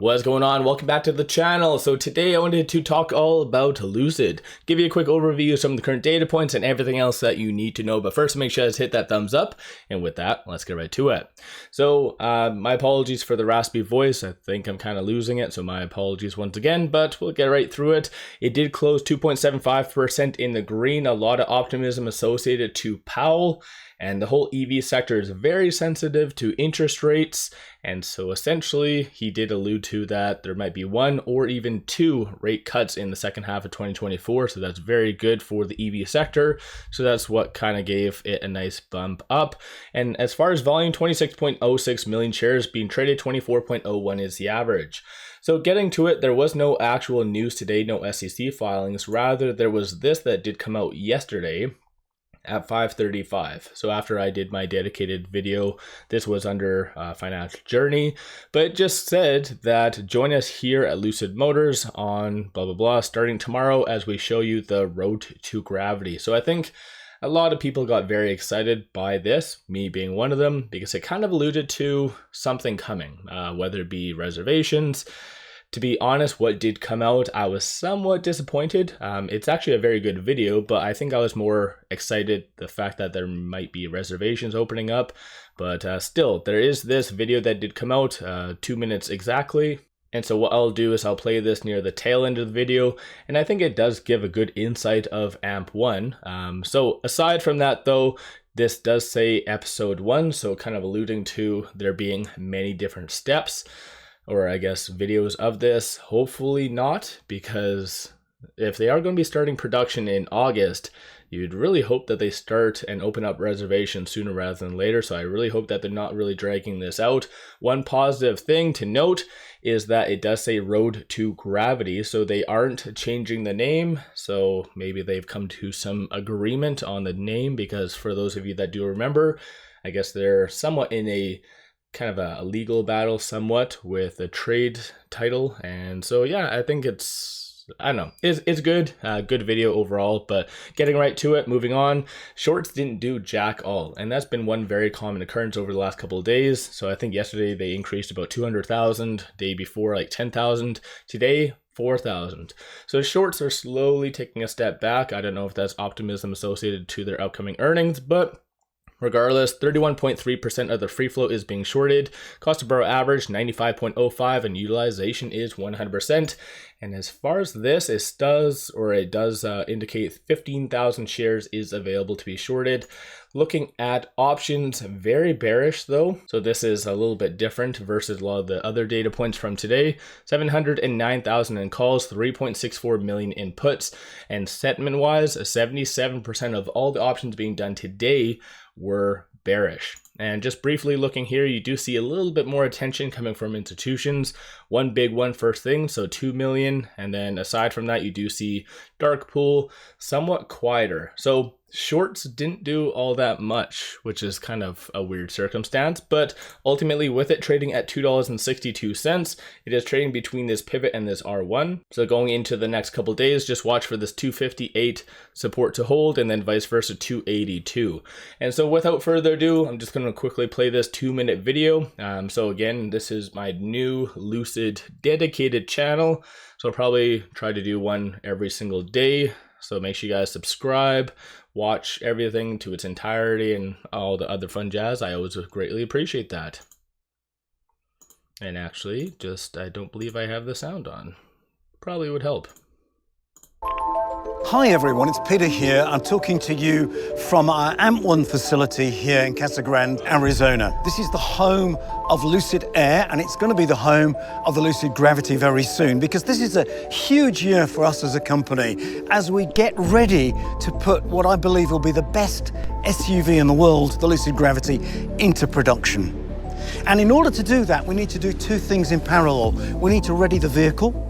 What's going on? Welcome back to the channel. So today I wanted to talk all about Lucid, give you a quick overview of some of the current data points and everything else that you need to know. But first, make sure to hit that thumbs up. And with that, let's get right to it. So my apologies for the raspy voice. I think I'm kind of losing it. So my apologies once again, but we'll get right through it. It did close 2.75% in the green. A lot of optimism associated to Powell. And the whole EV sector is very sensitive to interest rates. And so essentially, he did allude to that there might be one or even two rate cuts in the second half of 2024. So that's very good for the EV sector. So that's what kind of gave it a nice bump up. And as far as volume, 26.06 million shares being traded, 24.01 is the average. So getting to it, there was no actual news today, no SEC filings. Rather, there was this that did come out yesterday at 5:35. So after I did my dedicated video, this was under Financial Journey, but it just said that join us here at Lucid Motors on blah, blah, blah, starting tomorrow as we show you the road to gravity. So I think a lot of people got very excited by this, me being one of them, because it kind of alluded to something coming, whether it be reservations. To be honest, what did come out, I was somewhat disappointed. It's actually a very good video, but I think I was more excited the fact that there might be reservations opening up. But still, there is this video that did come out, 2 minutes exactly. And so what I'll do is I'll play this near the tail end of the video, and I think it does give a good insight of AMP1. So aside from that though, this does say episode 1, so kind of alluding to there being many different steps. Or I guess videos of this, hopefully not, because if they are going to be starting production in August, you'd really hope that they start and open up reservations sooner rather than later. So I really hope that they're not really dragging this out. One positive thing to note is that it does say Road to Gravity, so they aren't changing the name. So maybe they've come to some agreement on the name, because for those of you that do remember, I guess they're somewhat in a kind of a legal battle somewhat with a trade title. And so yeah, I think it's, I don't know, it's good, good video overall. But getting right to it, moving on, shorts didn't do jack all, and that's been one very common occurrence over the last couple of days. So I think yesterday they increased about 200,000, day before like 10,000, today 4,000. So shorts are slowly taking a step back. I don't know if that's optimism associated to their upcoming earnings, but regardless, 31.3% of the free float is being shorted. Cost to borrow average 95.05, and utilization is 100%. And as far as this, it does indicate 15,000 shares is available to be shorted. Looking at options, very bearish though. So this is a little bit different versus a lot of the other data points from today. 709,000 in calls, 3.64 million in puts, and sentiment wise, 77% of all the options being done today were bearish. And just briefly looking here, you do see a little bit more attention coming from institutions. One big one first thing, so 2 million. And then aside from that, you do see dark pool somewhat quieter. So shorts didn't do all that much, which is kind of a weird circumstance, but ultimately with it trading at $2.62, it is trading between this pivot and this R1. So going into the next couple days, just watch for this 258 support to hold, and then vice versa 282. And so without further ado, I'm just going to quickly play this 2-minute video. So again, this is my new Lucid dedicated channel, so I'll probably try to do one every single day. So make sure you guys subscribe, watch everything to its entirety, and all the other fun jazz. I always greatly appreciate that. And actually, I don't believe I have the sound on. Probably would help. Hi everyone, it's Peter here. I'm talking to you from our AMP1 facility here in Casa Grande, Arizona. This is the home of Lucid Air, and it's going to be the home of the Lucid Gravity very soon, because this is a huge year for us as a company as we get ready to put what I believe will be the best SUV in the world, the Lucid Gravity, into production. And in order to do that, we need to do two things in parallel. We need to ready the vehicle,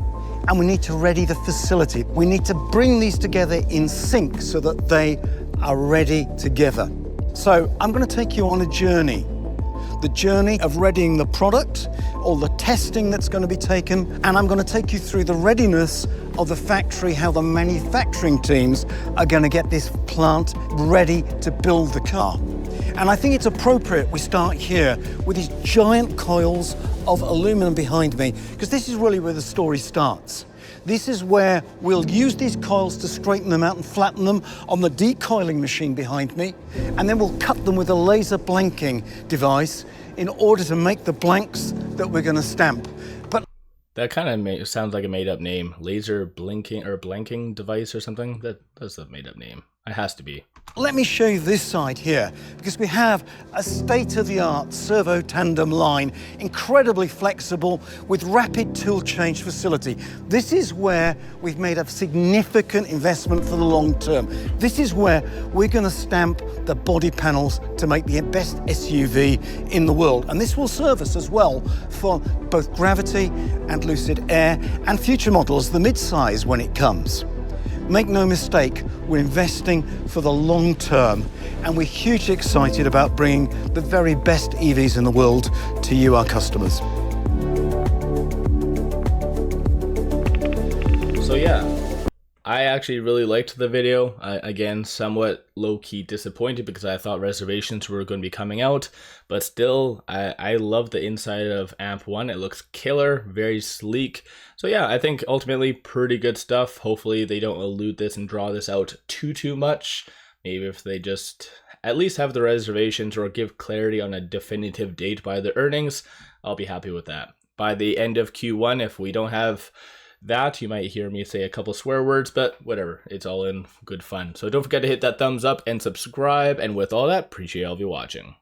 and we need to ready the facility. We need to bring these together in sync so that they are ready together. So I'm going to take you on a journey. The journey of readying the product, all the testing that's going to be taken, and I'm going to take you through the readiness of the factory, how the manufacturing teams are going to get this plant ready to build the car. And I think it's appropriate we start here with these giant coils of aluminum behind me, because this is really where the story starts. This is where we'll use these coils to straighten them out and flatten them on the decoiling machine behind me, and then we'll cut them with a laser blanking device in order to make the blanks that we're going to stamp. But that kind of sounds like a made-up name. Laser blinking or blanking device or something? That's a made-up name. It has to be. let me show you this side here, because we have a state-of-the-art servo tandem line, incredibly flexible with rapid tool change facility. This is where we've made a significant investment for the long term. This is where we're going to stamp the body panels to make the best SUV in the world. And this will serve us as well for both Gravity and Lucid Air and future models, the mid-size when it comes. Make no mistake, we're investing for the long term, and we're hugely excited about bringing the very best EVs in the world to you, our customers. So yeah, I actually really liked the video. Again, somewhat low-key disappointed because I thought reservations were going to be coming out, but still, I love the inside of AMP1. It looks killer, very sleek. So yeah, I think ultimately pretty good stuff. Hopefully they don't elude this and draw this out too much. Maybe if they just at least have the reservations or give clarity on a definitive date by the earnings, I'll be happy with that. By the end of Q1, if we don't have that, you might hear me say a couple swear words, but whatever, it's all in good fun. So don't forget to hit that thumbs up and subscribe, and with all that, appreciate all of you watching.